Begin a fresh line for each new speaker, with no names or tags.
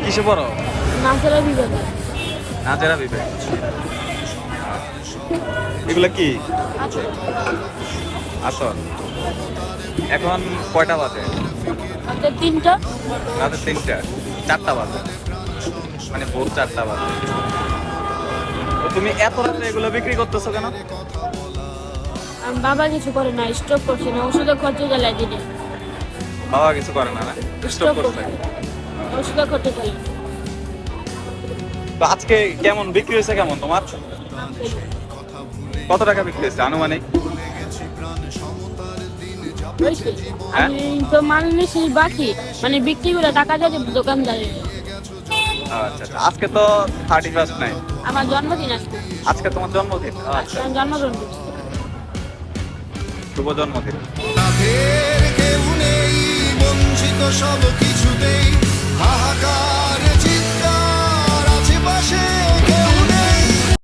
কিসে পড়ো?
নাজেরা বিভাগে।
নাজেরা বিবে। এগুলা কি?
আচ্ছা,
আসল। এখন কয়টা বাজে?
রাতে 3টা।
রাতে 3টা, 4টা বাজে, মানে ভোর 4টা বাজে। তো তুমি এত রাতে এগুলো বিক্রি করতেছো কেন?
বাবা কিছু করে না, স্টপ করছে না, ওষুধের খরচে জ্বালাই দিলে।
বাবা কিছু করে না, না স্টপ করছে।
ওষুধের খরচে জ্বালাই।
তো আজকে কেমন বিক্রি হয়েছে, কেমন তোমার? কত টাকা বিক্রি হয়েছে আনুমানিক?
আমি তো মাল নিয়েছি বাকি, মানে বিক্রি করে টাকা দিয়ে দেব দোকানদারে।
আচ্ছা আচ্ছা, আজকে তো 31 নাই,
আমার জন্মদিন আজকে।
আজকে তোমার জন্মদিন। আচ্ছা,
আমি জন্মগ্রহণ করছি।
শুভ জন্মদিন।
তাদের কেউ নেই, বঞ্চিত সব কিছুতেই হাহাকার।